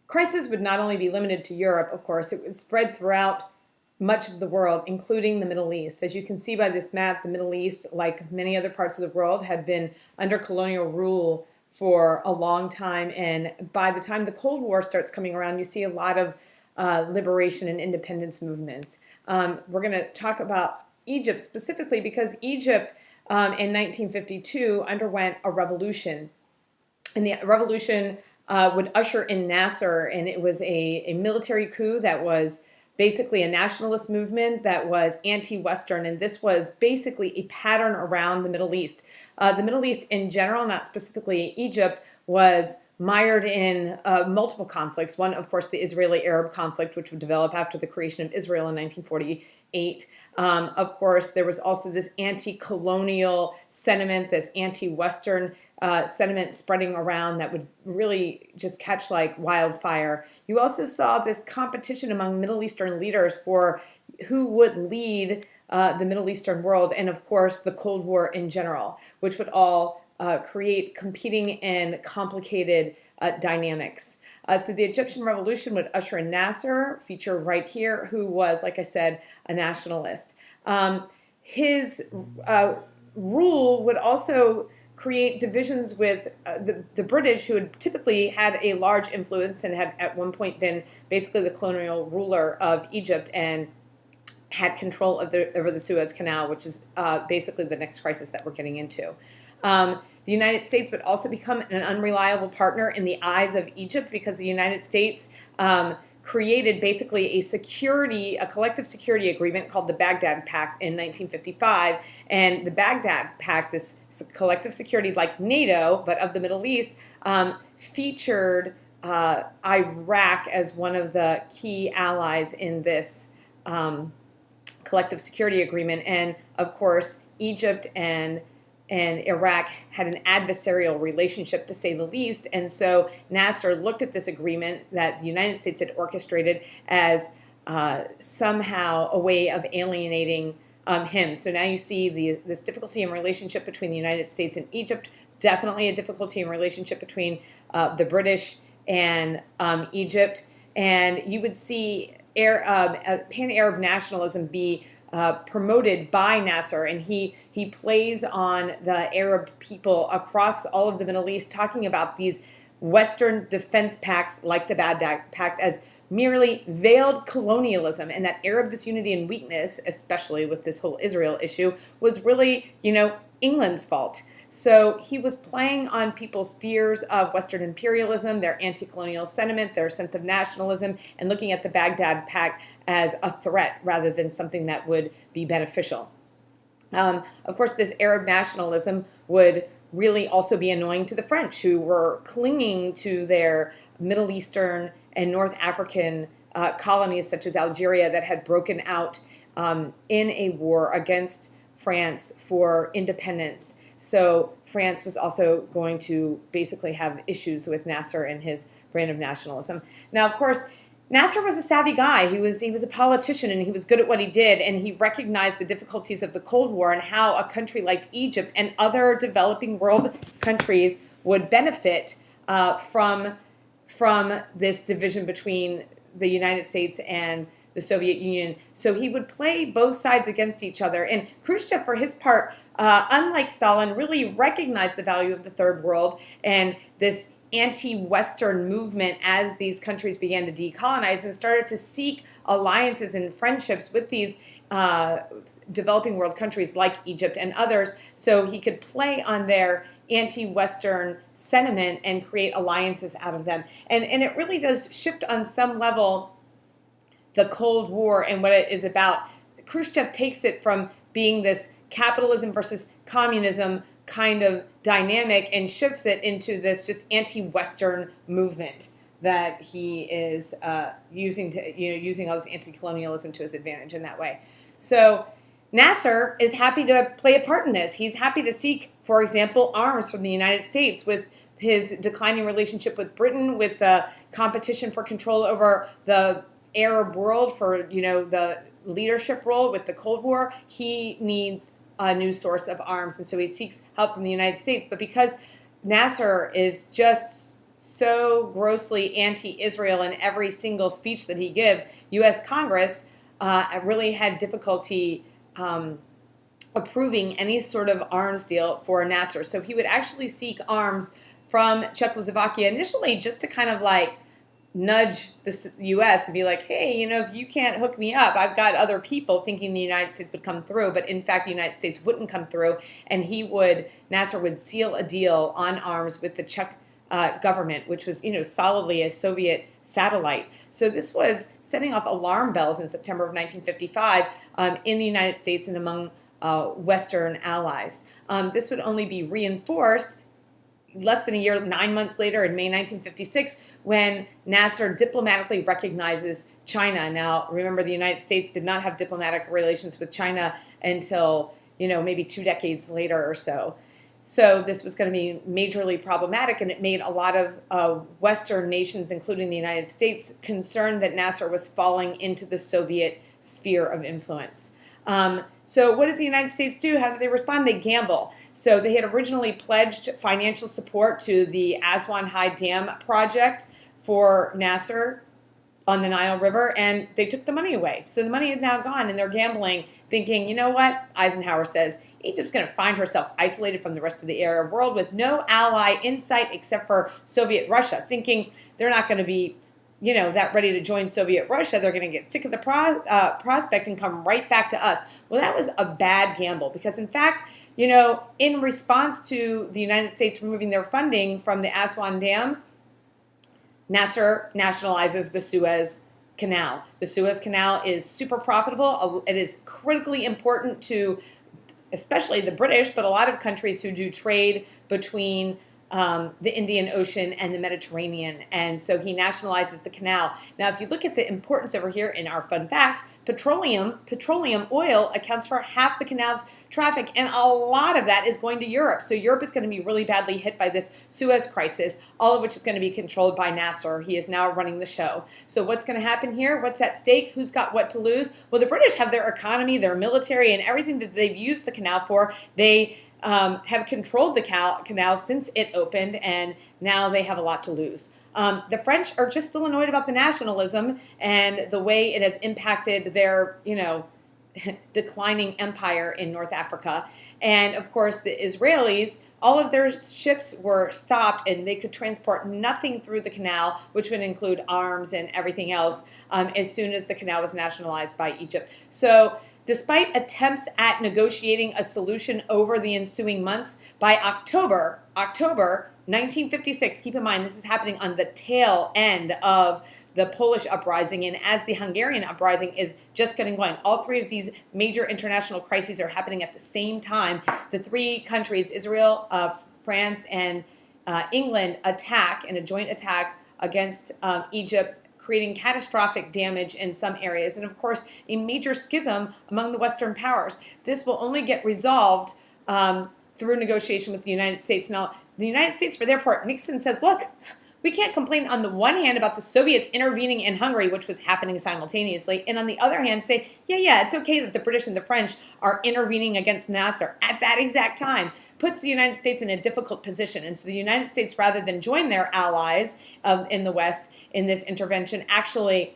crisis would not only be limited to Europe, of course, it would spread throughout much of the world, including the Middle East. As you can see by this map, the Middle East, like many other parts of the world, had been under colonial rule for a long time. And by the time the Cold War starts coming around, you see a lot of liberation and independence movements. We're going to talk about Egypt specifically because Egypt in 1952 underwent a revolution. And the revolution would usher in Nasser, and it was a military coup that was basically a nationalist movement that was anti-Western, and this was basically a pattern around the Middle East. The Middle East in general, not specifically Egypt, was mired in multiple conflicts. One, of course, the Israeli-Arab conflict, which would develop after the creation of Israel in 1948. Of course, there was also this anti-colonial sentiment, this anti-Western sentiment spreading around that would really just catch like wildfire. You also saw this competition among Middle Eastern leaders for who would lead the Middle Eastern world, and of course the Cold War in general, which would all create competing and complicated dynamics. So the Egyptian Revolution would usher in Nasser, featured right here, who was, like I said, a nationalist. His rule would also create divisions with the British, who had typically had a large influence and had at one point been basically the colonial ruler of Egypt and had control over the Suez Canal, which is basically the next crisis that we're getting into. The United States would also become an unreliable partner in the eyes of Egypt because the United States created basically a collective security agreement called the Baghdad Pact in 1955. And the Baghdad Pact, this collective security like NATO, but of the Middle East, featured Iraq as one of the key allies in this collective security agreement. And of course, Egypt and Iraq had an adversarial relationship, to say the least. And so Nasser looked at this agreement that the United States had orchestrated as somehow a way of alienating him. So now you see this difficulty in relationship between the United States and Egypt, definitely a difficulty in relationship between the British and Egypt. And you would see pan-Arab nationalism be promoted by Nasser, and he plays on the Arab people across all of the Middle East, talking about these Western defense pacts like the Baghdad Pact as merely veiled colonialism, and that Arab disunity and weakness, especially with this whole Israel issue, was really, England's fault. So he was playing on people's fears of Western imperialism, their anti-colonial sentiment, their sense of nationalism, and looking at the Baghdad Pact as a threat rather than something that would be beneficial. Of course, this Arab nationalism would really also be annoying to the French, who were clinging to their Middle Eastern and North African colonies, such as Algeria, that had broken out in a war against France for independence. So France was also going to basically have issues with Nasser and his brand of nationalism. Now, of course, Nasser was a savvy guy. He was a politician, and he was good at what he did, and he recognized the difficulties of the Cold War and how a country like Egypt and other developing world countries would benefit from this division between the United States and the Soviet Union. So he would play both sides against each other. And Khrushchev, for his part, unlike Stalin, really recognized the value of the Third World and this anti-Western movement as these countries began to decolonize, and started to seek alliances and friendships with these developing world countries like Egypt and others, so he could play on their anti-Western sentiment and create alliances out of them. And it really does shift on some level the Cold War and what it is about. Khrushchev takes it from being this capitalism versus communism kind of dynamic and shifts it into this just anti-Western movement that he is using all this anti-colonialism to his advantage in that way. So Nasser is happy to play a part in this. He's happy to seek, for example, arms from the United States with his declining relationship with Britain, with the competition for control over the Arab world for, the leadership role with the Cold War. He needs a new source of arms, and so he seeks help from the United States. But because Nasser is just so grossly anti-Israel in every single speech that he gives, U.S. Congress really had difficulty approving any sort of arms deal for Nasser. So he would actually seek arms from Czechoslovakia initially just to kind of like nudge the U.S. and be like, hey, you know, if you can't hook me up, I've got other people, thinking the United States would come through. But in fact, the United States wouldn't come through. And Nasser would seal a deal on arms with the Czech government, which was, you know, solidly a Soviet satellite. So this was setting off alarm bells in September of 1955 in the United States and among Western allies. This would only be reinforced less than a year, 9 months later, in May 1956, when Nasser diplomatically recognizes China. Now, remember, the United States did not have diplomatic relations with China until, you know, maybe 2 decades later or so. So this was going to be majorly problematic, and it made a lot of Western nations, including the United States, concerned that Nasser was falling into the Soviet sphere of influence. So what does the United States do? How do they respond? They gamble. So they had originally pledged financial support to the Aswan High Dam project for Nasser on the Nile River, and they took the money away. So the money is now gone, and they're gambling, thinking, you know what? Eisenhower says, Egypt's going to find herself isolated from the rest of the Arab world with no ally in sight except for Soviet Russia, thinking they're not going to be, you know, that ready to join Soviet Russia. They're going to get sick of the prospect and come right back to us. Well, that was a bad gamble because, in fact, you know, in response to the United States removing their funding from the Aswan Dam, Nasser nationalizes the Suez Canal. The Suez Canal is super profitable. It is critically important to especially the British, but a lot of countries who do trade between the Indian Ocean and the Mediterranean. And so he nationalizes the canal. Now, if you look at the importance over here in our fun facts, petroleum oil accounts for half the canal's traffic, and a lot of that is going to Europe. So Europe is going to be really badly hit by this Suez crisis, all of which is going to be controlled by Nasser. He is now running the show. So what's going to happen here? What's at stake? Who's got what to lose? Well, the British have their economy, their military, and everything that they've used the canal for. They have controlled the canal since it opened, and now they have a lot to lose. The French are just still annoyed about the nationalism and the way it has impacted their, you know, declining empire in North Africa. And of course, the Israelis, all of their ships were stopped and they could transport nothing through the canal, which would include arms and everything else, as soon as the canal was nationalized by Egypt. So despite attempts at negotiating a solution over the ensuing months, by October 1956, keep in mind this is happening on the tail end of the Polish uprising, and as the Hungarian uprising is just getting going. All three of these major international crises are happening at the same time. The three countries, Israel, France, and England, attack in a joint attack against Egypt, creating catastrophic damage in some areas, and of course, a major schism among the Western powers. This will only get resolved through negotiation with the United States. Now, the United States, for their part, Nixon says, look, we can't complain on the one hand about the Soviets intervening in Hungary, which was happening simultaneously, and on the other hand say, yeah, it's okay that the British and the French are intervening against Nasser at that exact time. Puts the United States in a difficult position. And so the United States, rather than join their allies in the West in this intervention, actually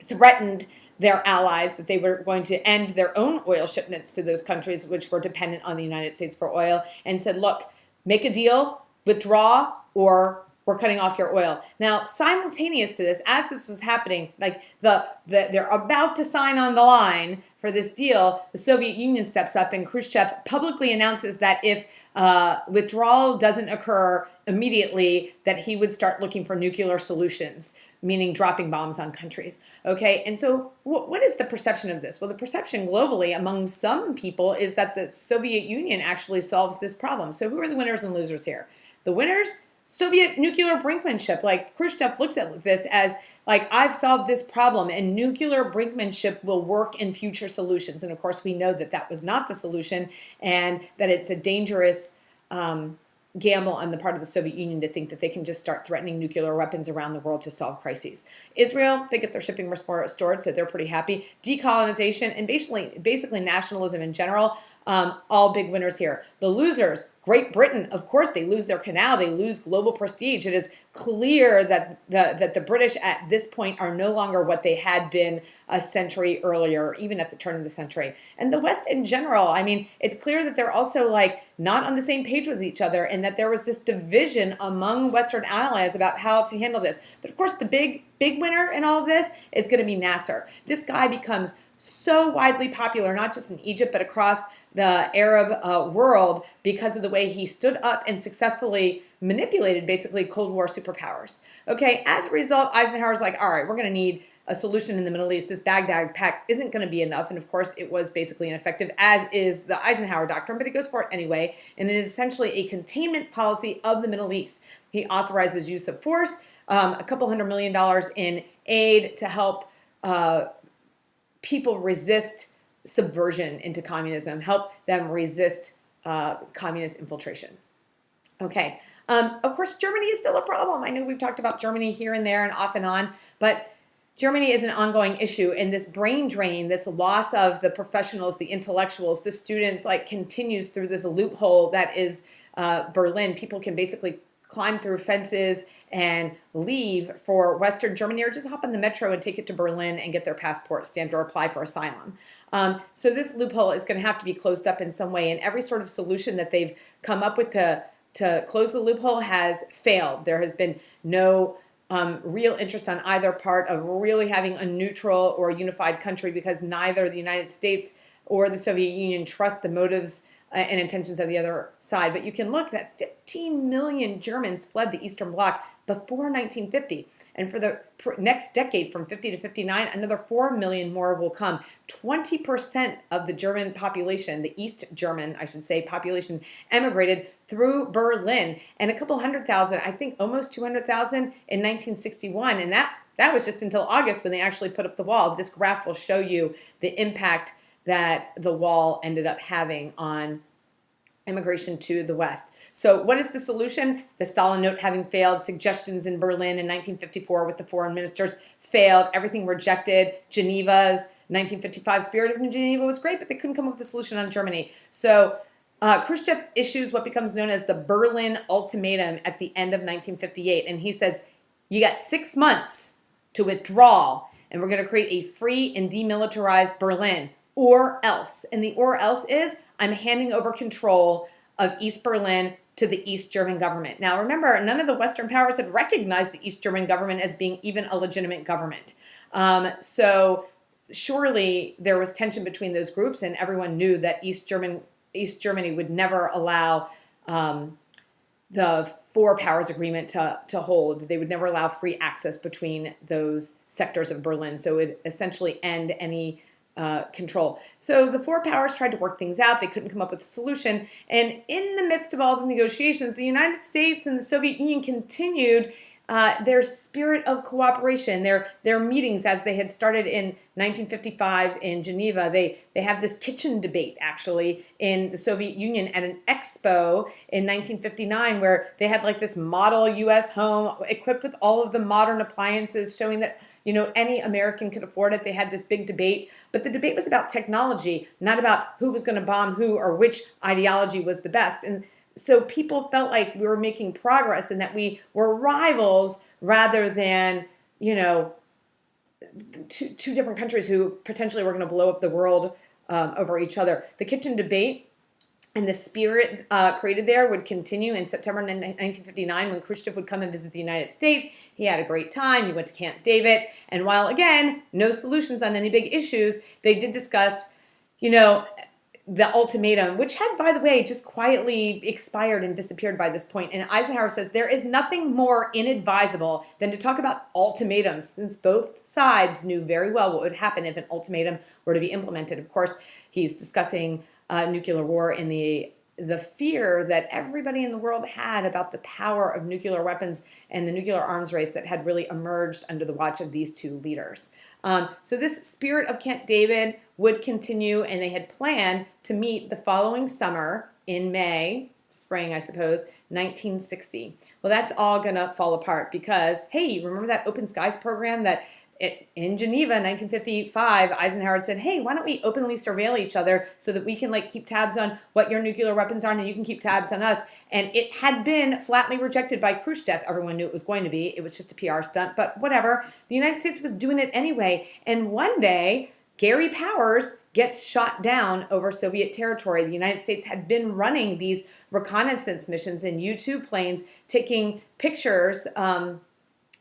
threatened their allies that they were going to end their own oil shipments to those countries which were dependent on the United States for oil, and said, look, make a deal, withdraw, or we're cutting off your oil. Now, simultaneous to this, as this was happening, like they're about to sign on the line for this deal, the Soviet Union steps up and Khrushchev publicly announces that if withdrawal doesn't occur immediately, that he would start looking for nuclear solutions, meaning dropping bombs on countries. Okay, and so what is the perception of this? Well, the perception globally among some people is that the Soviet Union actually solves this problem. So who are the winners and losers here? The winners, Soviet nuclear brinkmanship. Like Khrushchev looks at this as like, I've solved this problem and nuclear brinkmanship will work in future solutions. And of course, we know that that was not the solution and that it's a dangerous gamble on the part of the Soviet Union to think that they can just start threatening nuclear weapons around the world to solve crises. Israel, they get their shipping restored, so they're pretty happy. Decolonization and basically nationalism in general All big winners here. The losers, Great Britain, of course, they lose their canal, they lose global prestige. It is clear that the British at this point are no longer what they had been a century earlier, even at the turn of the century. And the West in general, I mean, it's clear that they're also like not on the same page with each other, and that there was this division among Western allies about how to handle this. But of course, the big winner in all of this is going to be Nasser. This guy becomes so widely popular, not just in Egypt, but across the Arab world, because of the way he stood up and successfully manipulated basically Cold War superpowers. Okay, as a result, Eisenhower's like, all right, we're going to need a solution in the Middle East. This Baghdad Pact isn't going to be enough. And of course, it was basically ineffective, as is the Eisenhower Doctrine, but he goes for it anyway. And it is essentially a containment policy of the Middle East. He authorizes use of force, a couple $100 million in aid to help people resist subversion into communism, help them resist communist infiltration. Okay, of course, Germany is still a problem. I know we've talked about Germany here and there and off and on, but Germany is an ongoing issue, and this brain drain, this loss of the professionals, the intellectuals, the students, like continues through this loophole that is Berlin. People can basically climb through fences and leave for Western Germany, or just hop on the metro and take it to Berlin and get their passport stamped or apply for asylum. So this loophole is going to have to be closed up in some way, and every sort of solution that they've come up with to close the loophole has failed. There has been no real interest on either part of really having a neutral or unified country, because neither the United States or the Soviet Union trust the motives and intentions of the other side. But you can look that 15 million Germans fled the Eastern Bloc before 1950. And for the next decade, from 50 to 59, another 4 million more will come. 20% of the German population, the East German, I should say, population emigrated through Berlin. And a couple 100,000, I think almost 200,000 in 1961. And that was just until August when they actually put up the wall. This graph will show you the impact that the wall ended up having on immigration to the West. So what is the solution? The Stalin Note having failed, suggestions in Berlin in 1954 with the foreign ministers failed, everything rejected. Geneva's 1955 spirit of Geneva was great, but they couldn't come up with a solution on Germany. So Khrushchev issues what becomes known as the Berlin Ultimatum at the end of 1958. And he says, you got 6 months to withdraw, and we're going to create a free and demilitarized Berlin, or else. And the or else is, I'm handing over control of East Berlin to the East German government. Now remember, none of the Western powers had recognized the East German government as being even a legitimate government. So surely there was tension between those groups, and everyone knew that East Germany would never allow the Four Powers Agreement to hold. They would never allow free access between those sectors of Berlin. So it would essentially end any control. So the four powers tried to work things out. They couldn't come up with a solution. And in the midst of all the negotiations, the United States and the Soviet Union continued their spirit of cooperation, their meetings as they had started in 1955 in Geneva. They have this kitchen debate actually in the Soviet Union at an expo in 1959, where they had like this model U.S. home equipped with all of the modern appliances, showing that any American could afford it. They had this big debate, but the debate was about technology, not about who was going to bomb who or which ideology was the best. And so people felt like we were making progress and that we were rivals rather than, two different countries who potentially were going to blow up the world over each other. The kitchen debate and the spirit created there would continue in September 1959 when Khrushchev would come and visit the United States. He had a great time. He went to Camp David. And while, again, no solutions on any big issues, they did discuss, the ultimatum, which had, by the way, just quietly expired and disappeared by this point. And Eisenhower says there is nothing more inadvisable than to talk about ultimatums, since both sides knew very well what would happen if an ultimatum were to be implemented. Of course, he's discussing nuclear war and the fear that everybody in the world had about the power of nuclear weapons and the nuclear arms race that had really emerged under the watch of these two leaders. So this spirit of Camp David would continue, and they had planned to meet the following summer in spring, I suppose, 1960. Well, that's all going to fall apart because, hey, remember that Open Skies program that in Geneva in 1955, Eisenhower said, hey, why don't we openly surveil each other so that we can like keep tabs on what your nuclear weapons are and you can keep tabs on us. And it had been flatly rejected by Khrushchev. Everyone knew it was going to be. It was just a PR stunt, but whatever. The United States was doing it anyway. And one day, Gary Powers gets shot down over Soviet territory. The United States had been running these reconnaissance missions in U-2 planes, taking pictures,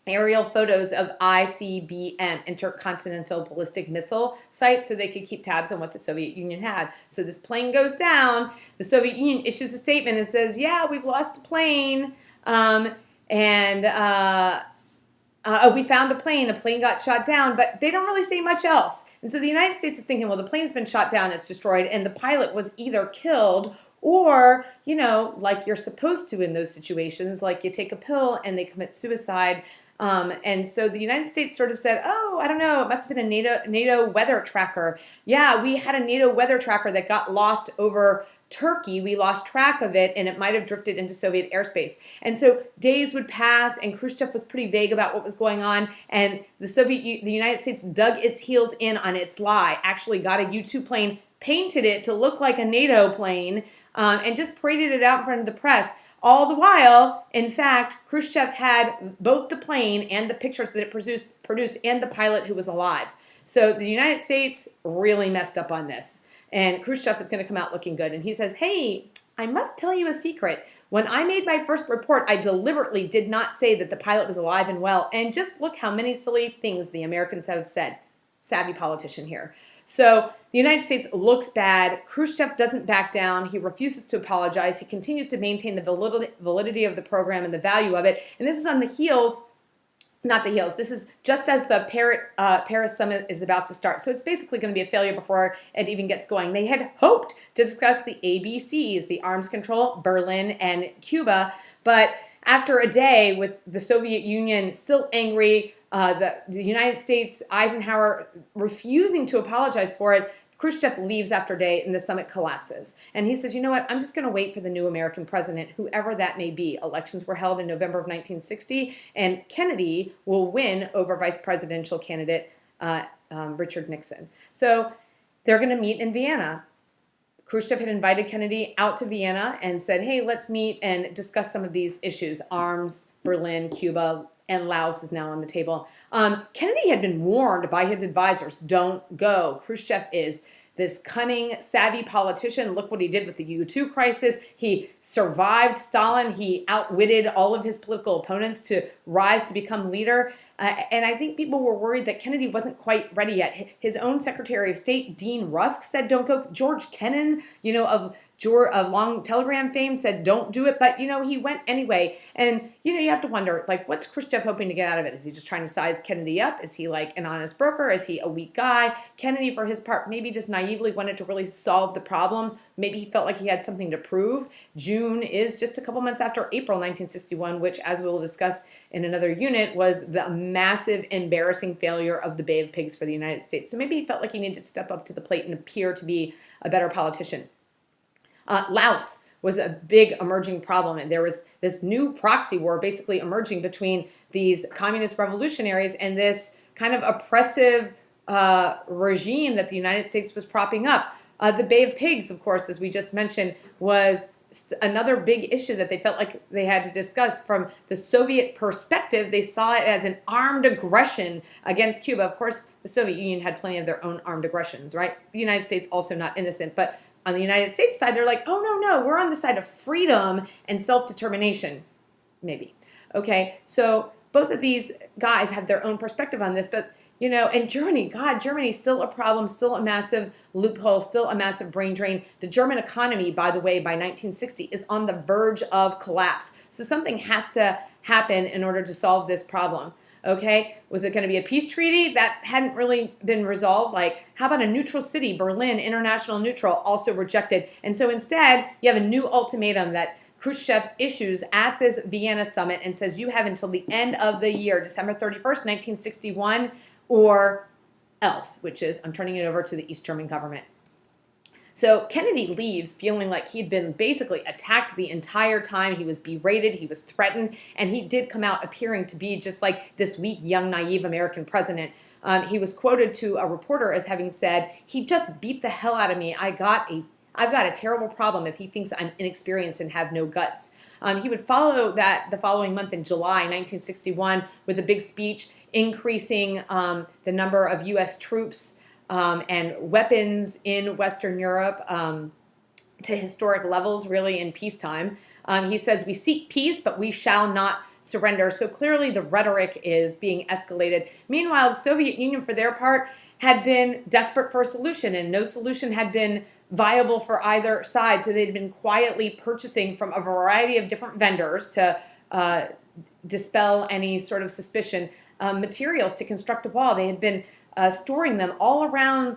aerial photos of ICBM, intercontinental ballistic missile sites, so they could keep tabs on what the Soviet Union had. So this plane goes down. The Soviet Union issues a statement and says, yeah, we've lost a plane. We found a plane got shot down, but they don't really say much else. And so the United States is thinking, well, the plane's been shot down, it's destroyed, and the pilot was either killed or, you know, like you're supposed to in those situations, like you take a pill and they commit suicide. And so the United States sort of said, oh, I don't know, it must have been a NATO weather tracker. Yeah, we had a NATO weather tracker that got lost over Turkey. We lost track of it and it might have drifted into Soviet airspace. And so days would pass and Khrushchev was pretty vague about what was going on. And the United States dug its heels in on its lie, actually got a U-2 plane, painted it to look like a NATO plane, and just paraded it out in front of the press. All the while, in fact, Khrushchev had both the plane and the pictures that it produced and the pilot who was alive. So the United States really messed up on this. And Khrushchev is going to come out looking good. And he says, hey, I must tell you a secret. When I made my first report, I deliberately did not say that the pilot was alive and well. And just look how many silly things the Americans have said. Savvy politician here. So the United States looks bad. Khrushchev doesn't back down. He refuses to apologize. He continues to maintain the validity of the program and the value of it. And this is on the heels, not the heels, this is just as the Paris summit is about to start. So it's basically going to be a failure before it even gets going. They had hoped to discuss the ABCs, the arms control, Berlin, and Cuba. But after a day with the Soviet Union still angry, the United States, Eisenhower refusing to apologize for it, Khrushchev leaves after a day and the summit collapses. And he says, you know what, I'm just going to wait for the new American president, whoever that may be. Elections were held in November of 1960, and Kennedy will win over vice presidential candidate Richard Nixon. So they're going to meet in Vienna. Khrushchev had invited Kennedy out to Vienna and said, hey, let's meet and discuss some of these issues, arms, Berlin, Cuba, and Laos is now on the table. Kennedy had been warned by his advisors, don't go. Khrushchev is this cunning, savvy politician. Look what he did with the U-2 crisis. He survived Stalin. He outwitted all of his political opponents to rise to become leader. And I think people were worried that Kennedy wasn't quite ready yet. His own Secretary of State, Dean Rusk, said don't go. George Kennan, you know, of long telegram fame, said don't do it, but you know, he went anyway. And you know, you have to wonder, like, what's Khrushchev hoping to get out of it? Is he just trying to size Kennedy up? Is he like an honest broker? Is he a weak guy? Kennedy, for his part, maybe just naively wanted to really solve the problems. Maybe he felt like he had something to prove. June is just a couple months after April 1961, which, as we'll discuss in another unit, was the massive, embarrassing failure of the Bay of Pigs for the United States. So maybe he felt like he needed to step up to the plate and appear to be a better politician. Laos was a big emerging problem, and there was this new proxy war basically emerging between these communist revolutionaries and this kind of oppressive regime that the United States was propping up. The Bay of Pigs, of course, as we just mentioned, was another big issue that they felt like they had to discuss. From the Soviet perspective, they saw it as an armed aggression against Cuba. Of course, the Soviet Union had plenty of their own armed aggressions, right? The United States also not innocent, but on the United States side, they're like, oh, no, we're on the side of freedom and self-determination, maybe. Okay, so both of these guys have their own perspective on this, but, you know, and Germany, God, Germany's still a problem, still a massive loophole, still a massive brain drain. The German economy, by the way, by 1960 is on the verge of collapse. So something has to happen in order to solve this problem. Okay, was it going to be a peace treaty? That hadn't really been resolved. Like, how about a neutral city, Berlin, international neutral, also rejected. And so instead, you have a new ultimatum that Khrushchev issues at this Vienna summit and says, you have until the end of the year, December 31st, 1961, or else, which is, I'm turning it over to the East German government. So Kennedy leaves feeling like he'd been basically attacked the entire time. He was berated, he was threatened, and he did come out appearing to be just like this weak, young, naive American president. He was quoted to a reporter as having said, "He just beat the hell out of me. I've got a terrible problem if he thinks I'm inexperienced and have no guts." He would follow that the following month in July 1961 with a big speech increasing the number of U.S. troops and weapons in Western Europe to historic levels, really, in peacetime. He says, "We seek peace, but we shall not surrender." So clearly the rhetoric is being escalated. Meanwhile, the Soviet Union, for their part, had been desperate for a solution, and no solution had been viable for either side. So they'd been quietly purchasing from a variety of different vendors to dispel any sort of suspicion, materials to construct a wall. They had been storing them all around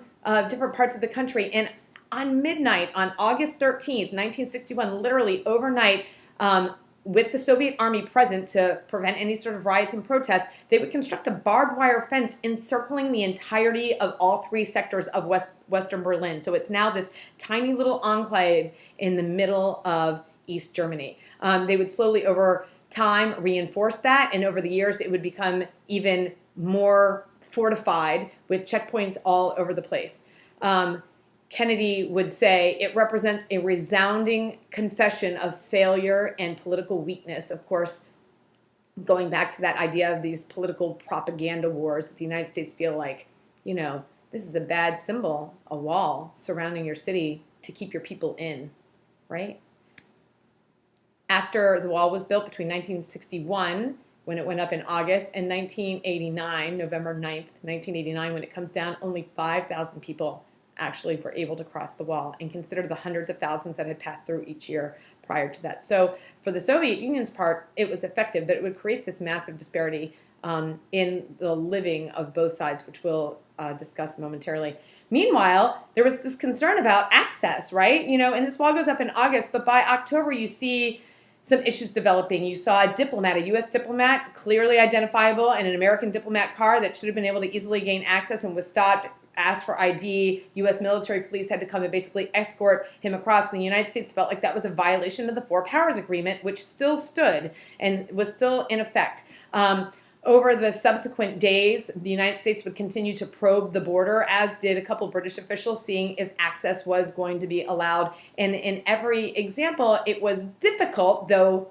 different parts of the country. And on midnight, on August 13th, 1961, literally overnight, with the Soviet army present to prevent any sort of riots and protests, they would construct a barbed wire fence encircling the entirety of all three sectors of Western Berlin. So it's now this tiny little enclave in the middle of East Germany. They would slowly, over time, reinforce that, and over the years, it would become even more fortified with checkpoints all over the place. Kennedy would say it represents a resounding confession of failure and political weakness. Of course, going back to that idea of these political propaganda wars that the United States feel like, this is a bad symbol, a wall surrounding your city to keep your people in, right? After the wall was built between 1961, when it went up in August, and 1989, November 9th, 1989, when it comes down, only 5,000 people actually were able to cross the wall, and consider the hundreds of thousands that had passed through each year prior to that. So for the Soviet Union's part, it was effective, but it would create this massive disparity in the living of both sides, which we'll discuss momentarily. Meanwhile, there was this concern about access, right? And this wall goes up in August, but by October you see some issues developing. You saw a diplomat, a U.S. diplomat, clearly identifiable, in an American diplomat car that should have been able to easily gain access and was stopped, asked for ID. U.S. military police had to come and basically escort him across. And the United States felt like that was a violation of the Four Powers Agreement, which still stood and was still in effect. Over the subsequent days, the United States would continue to probe the border, as did a couple British officials, seeing if access was going to be allowed. And in every example, it was difficult, though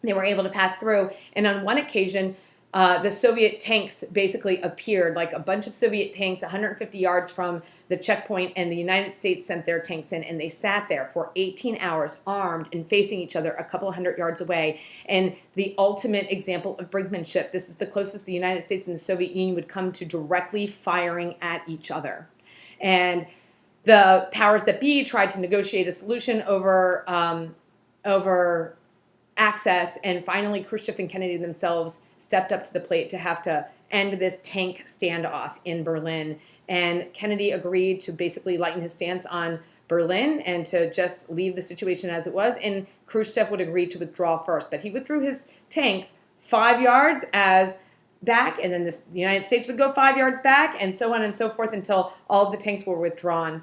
they were able to pass through. And on one occasion, the Soviet tanks basically appeared, like a bunch of Soviet tanks 150 yards from the checkpoint, and the United States sent their tanks in, and they sat there for 18 hours armed and facing each other a couple hundred yards away. And the ultimate example of brinkmanship, this is the closest the United States and the Soviet Union would come to directly firing at each other. And the powers that be tried to negotiate a solution over access, and finally Khrushchev and Kennedy themselves stepped up to the plate to have to end this tank standoff in Berlin. And Kennedy agreed to basically lighten his stance on Berlin and to just leave the situation as it was. And Khrushchev would agree to withdraw first. But he withdrew his tanks 5 yards as back, and then the United States would go 5 yards back, and so on and so forth until all of the tanks were withdrawn,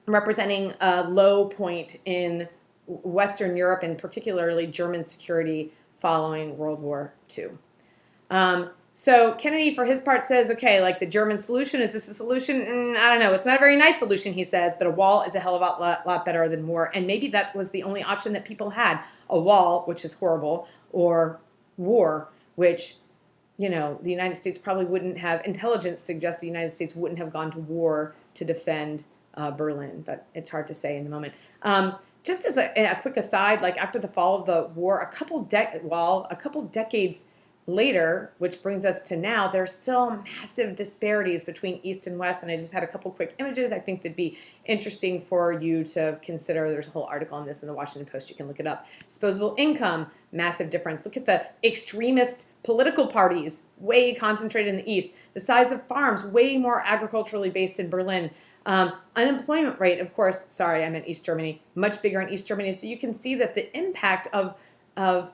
representing a low point in Western Europe and particularly German security following World War II. So Kennedy, for his part, says, okay, like the German solution, is this a solution? I don't know. It's not a very nice solution, he says, but a wall is a hell of a lot better than war. And maybe that was the only option that people had. A wall, which is horrible, or war, which, the United States probably wouldn't have, intelligence suggests the United States wouldn't have gone to war to defend Berlin, but it's hard to say in the moment. Just as a quick aside, like after the fall of the war, a couple decades later, which brings us to now, there's still massive disparities between East and West. And I just had a couple quick images I think that'd be interesting for you to consider. There's a whole article on this in the Washington Post. You can look it up. Disposable income, massive difference. Look at the extremist political parties, way concentrated in the East. The size of farms, way more agriculturally based in Berlin. Unemployment rate, of course, sorry, I meant East Germany, much bigger in East Germany. So you can see that the impact of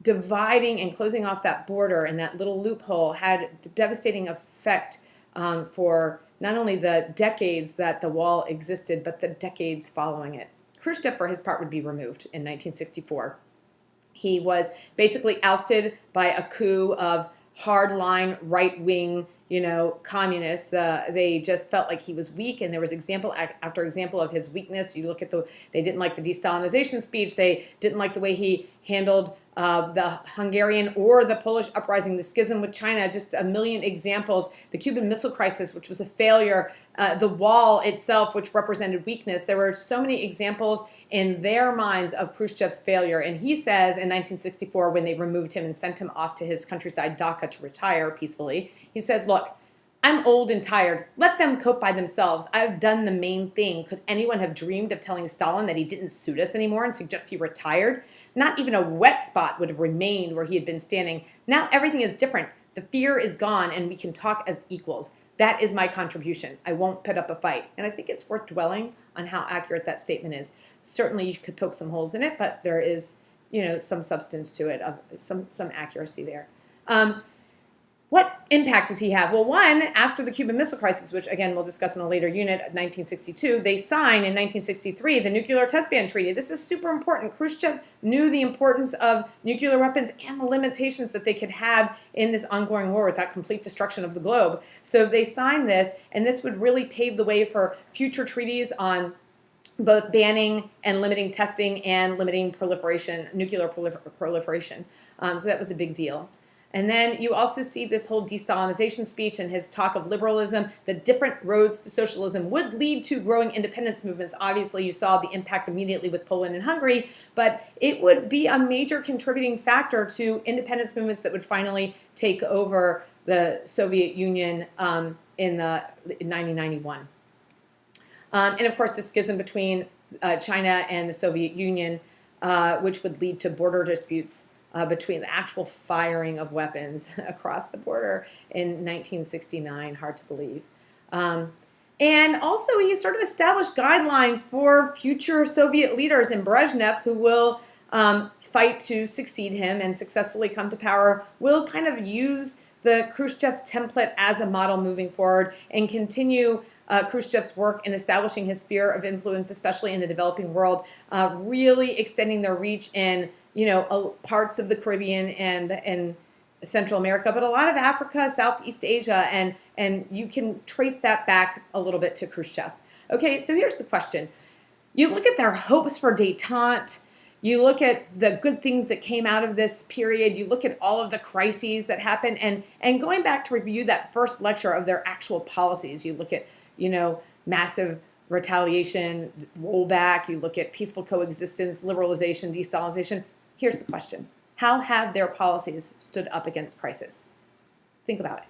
dividing and closing off that border and that little loophole had a devastating effect for not only the decades that the wall existed, but the decades following it. Khrushchev, for his part, would be removed in 1964. He was basically ousted by a coup of hardline right-wing, communists. They just felt like he was weak, and there was example after example of his weakness. You look at they didn't like the de-Stalinization speech. They didn't like the way he handled the Hungarian or the Polish uprising, the schism with China, just a million examples. The Cuban Missile Crisis, which was a failure. The wall itself, which represented weakness. There were so many examples in their minds of Khrushchev's failure. And he says in 1964, when they removed him and sent him off to his countryside Dhaka to retire peacefully, he says, look, I'm old and tired. Let them cope by themselves. I've done the main thing. Could anyone have dreamed of telling Stalin that he didn't suit us anymore and suggest he retired? Not even a wet spot would have remained where he had been standing. Now everything is different. The fear is gone and we can talk as equals. That is my contribution. I won't put up a fight. And I think it's worth dwelling on how accurate that statement is. Certainly you could poke some holes in it, but there is, some substance to it, some accuracy there. What impact does he have? Well, one, after the Cuban Missile Crisis, which again we'll discuss in a later unit, 1962, they sign in 1963 the Nuclear Test Ban Treaty. This is super important. Khrushchev knew the importance of nuclear weapons and the limitations that they could have in this ongoing war without complete destruction of the globe. So they signed this, and this would really pave the way for future treaties on both banning and limiting testing and limiting proliferation, nuclear proliferation. So that was a big deal. And then you also see this whole de-Stalinization speech and his talk of liberalism, the different roads to socialism would lead to growing independence movements. Obviously, you saw the impact immediately with Poland and Hungary, but it would be a major contributing factor to independence movements that would finally take over the Soviet Union in 1991. And of course, the schism between China and the Soviet Union, which would lead to border disputes between the actual firing of weapons across the border in 1969, hard to believe. And also he sort of established guidelines for future Soviet leaders in Brezhnev who will fight to succeed him and successfully come to power, will kind of use the Khrushchev template as a model moving forward and continue Khrushchev's work in establishing his sphere of influence, especially in the developing world, really extending their reach in parts of the Caribbean and Central America, but a lot of Africa, Southeast Asia, and you can trace that back a little bit to Khrushchev. Okay, so here's the question. You look at their hopes for détente, you look at the good things that came out of this period, you look at all of the crises that happened, and going back to review that first lecture of their actual policies, you look at, massive retaliation, rollback, you look at peaceful coexistence, liberalization, de-Stalinization. Here's the question. How have their policies stood up against crisis? Think about it.